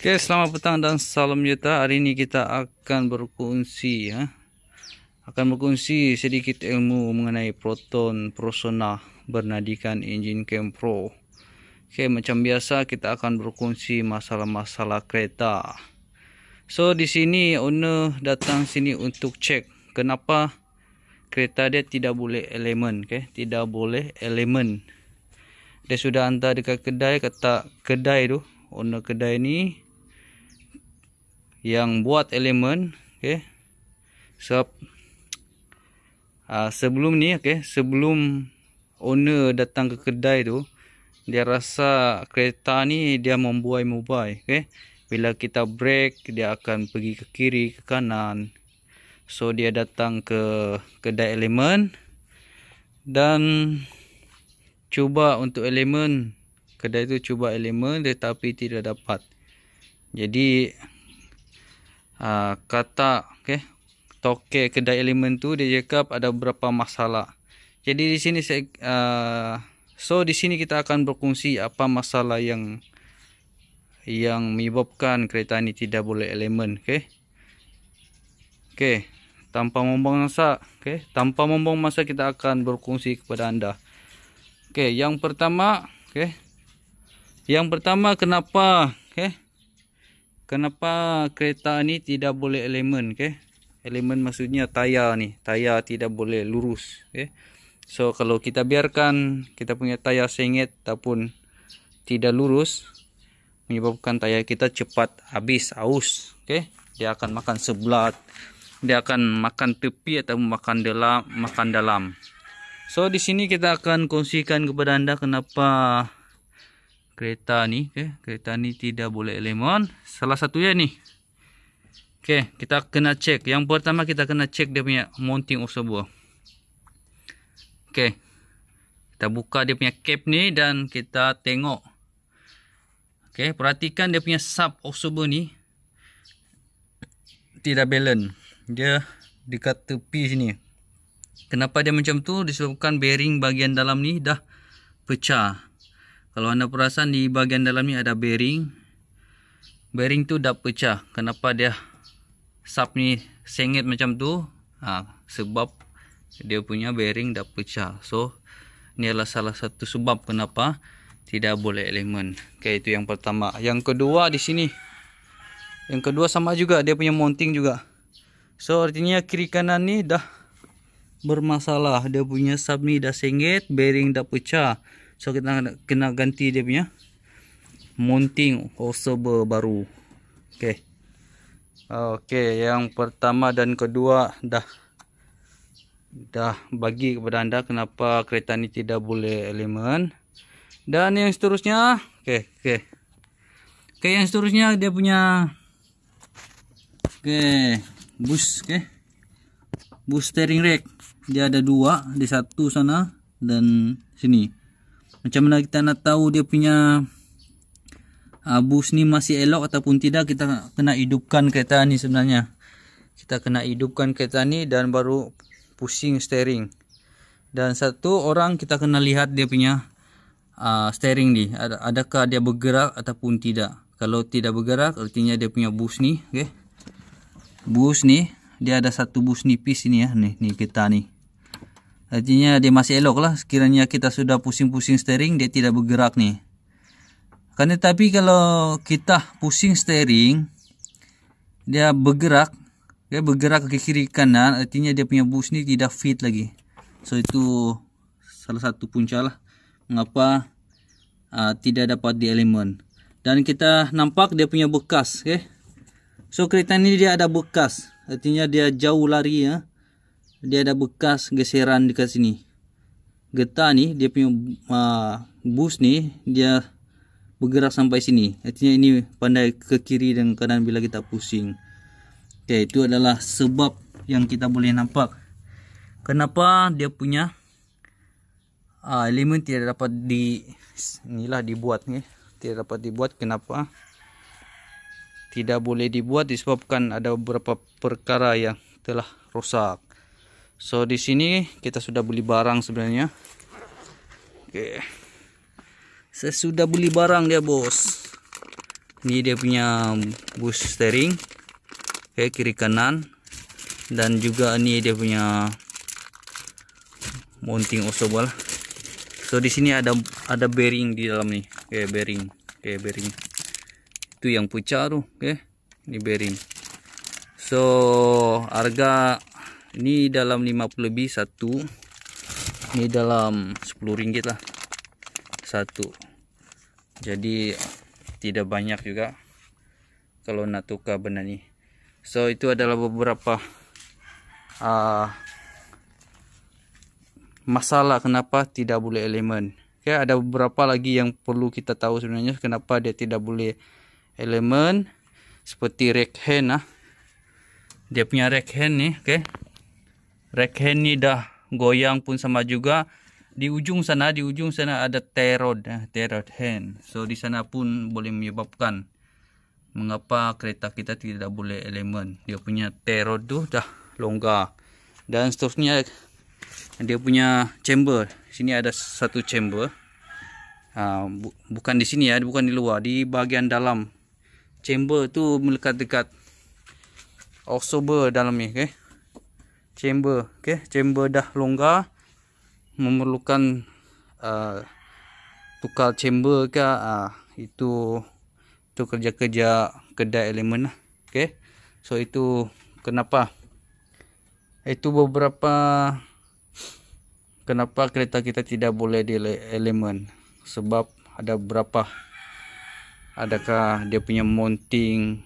Oke, selamat petang dan salam sejahtera. Hari ini kita akan berkongsi sedikit ilmu mengenai proton prosona bernadikan enjin Cam Pro. Oke, macam biasa kita akan berkongsi masalah-masalah kereta. So di sini owner datang sini untuk cek kenapa kereta dia tidak boleh elemen, tidak boleh elemen. Dia sudah hantar dekat kedai, kata kedai tu, owner kedai ni yang buat elemen, sebelum ni, sebelum owner datang ke kedai tu, dia rasa kereta ni dia membuai-mubai, bila kita brake dia akan pergi ke kiri ke kanan. So dia datang ke kedai elemen dan cuba untuk elemen, kedai tu cuba elemen tetapi tidak dapat. Jadi kata toke kedai elemen tu dia cakap ada beberapa masalah. Jadi di sini di sini kita akan berkongsi apa masalah yang menyebabkan kereta ini tidak boleh elemen. Tanpa membuang masa, kita akan berkongsi kepada anda. Yang pertama, kenapa kereta ni tidak boleh elemen, elemen maksudnya tayar ni, tayar tidak boleh lurus, So kalau kita biarkan kita punya tayar sengit ataupun tidak lurus, menyebabkan tayar kita cepat habis aus, dia akan makan sebelah, dia akan makan tepi atau makan dalam. So di sini kita akan kongsikan kepada anda kenapa kereta ni tidak boleh elemen. Salah satunya ni. Kita kena cek. Yang pertama kita kena cek dia punya mounting observer. Kita buka dia punya cap ni dan kita tengok. Perhatikan dia punya sub observer ni tidak balance. Dia dekat tepi sini. Kenapa dia macam tu? Disebabkan bearing bahagian dalam ni dah pecah. Kalau anda perasan di bahagian dalam ni ada bearing. Bearing tu dah pecah. Kenapa dia sub ni sengit macam tu? Sebab dia punya bearing dah pecah. So ni adalah salah satu sebab kenapa tidak boleh elemen. Itu yang pertama. Yang kedua di sini. Yang kedua sama juga, dia punya mounting juga. So artinya kiri kanan ni dah bermasalah. Dia punya sub ni dah sengit, bearing dah pecah. So kita kena ganti dia punya mounting observer baru. Yang pertama dan kedua dah bagi kepada anda kenapa kereta ni tidak boleh elemen. Dan yang seterusnya, yang seterusnya dia punya boost, boost steering rack. Dia ada dua, di satu sana dan sini. Macam mana kita nak tahu dia punya boost ni masih elok ataupun tidak? Kita kena hidupkan kereta ni sebenarnya. Kita kena hidupkan kereta ni dan baru pusing steering. Dan satu orang kita kena lihat dia punya steering ni. Adakah dia bergerak ataupun tidak. Kalau tidak bergerak artinya dia punya boost ni. Boost ni dia ada satu boost nipis ini ya. Ni kereta ni. Artinya dia masih elok lah. Sekiranya kita sudah pusing-pusing steering, dia tidak bergerak ni. Karena tapi kalau kita pusing steering, dia bergerak, bergerak ke kiri kanan, artinya dia punya boost ni tidak fit lagi. So itu salah satu punca lah mengapa tidak dapat di elemen. Dan kita nampak dia punya bekas, So kereta ni dia ada bekas, artinya dia jauh lari ya. Dia ada bekas geseran dekat sini. Getah ni dia punya boost ni dia bergerak sampai sini. Artinya ini pandai ke kiri dan kanan bila kita pusing. Itu adalah sebab yang kita boleh nampak kenapa dia punya elemen tidak dapat dibuat. Tidak dapat dibuat. Kenapa tidak boleh dibuat? Disebabkan ada beberapa perkara yang telah rosak. So di sini kita sudah beli barang sebenarnya. Saya sudah beli barang dia bos. Ini dia punya boost steering, oke, kiri kanan, dan juga ini dia punya mounting osobal. So di sini ada bearing di dalam nih, oke, bearing, itu yang pecah tuh, oke, ini bearing. So harga ini dalam 50 lebih satu, ini dalam 10 ringgit lah satu, jadi tidak banyak juga kalau nak tukar benda ni. So itu adalah beberapa masalah kenapa tidak boleh elemen. Okay, ada beberapa lagi yang perlu kita tahu sebenarnya kenapa dia tidak boleh elemen, seperti rack hand. Dia punya rack hand nih, okay. Rack hand ni dah goyang pun sama juga. Di ujung sana ada tie rod hand. So di sana pun boleh menyebabkan mengapa kereta kita tidak boleh elemen. Dia punya tie rod tu dah longgar. Dan seterusnya dia punya chamber. Sini ada satu chamber. Bukan di sini ya, bukan di luar, di bahagian dalam. Chamber tu melekat dekat osobel dalam ni, okay. Chamber, okay. Chamber dah longgar, memerlukan tukar chamber ke, itu kerja-kerja kedai elemen lah, okay. So itu kenapa, itu beberapa kenapa kereta kita tidak boleh di elemen. Sebab ada berapa, adakah dia punya mounting,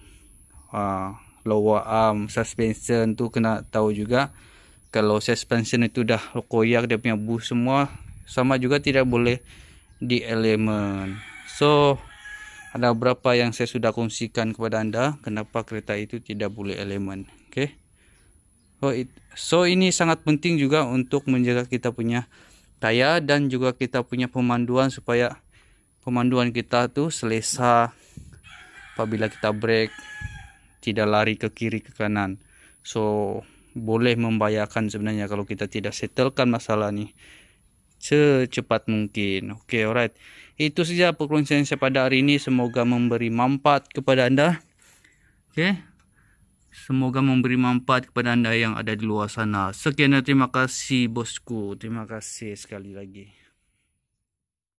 lower arm, suspension tu kena tahu juga. Kalau suspension itu dah koyak, dia punya boost semua, sama juga tidak boleh di elemen. So ada beberapa yang saya sudah kongsikan kepada anda kenapa kereta itu tidak boleh elemen, okay. So ini sangat penting juga untuk menjaga kita punya tayar dan juga kita punya pemanduan, supaya pemanduan kita tu selesa apabila kita brake, tidak lari ke kiri ke kanan. So boleh membahayakan sebenarnya kalau kita tidak settlekan masalah ni secepat mungkin. Okay, alright. Itu saja perkongsian saya pada hari ini. Semoga memberi manfaat kepada anda. Okay. Semoga memberi manfaat kepada anda yang ada di luar sana. Sekian dan terima kasih bosku. Terima kasih sekali lagi.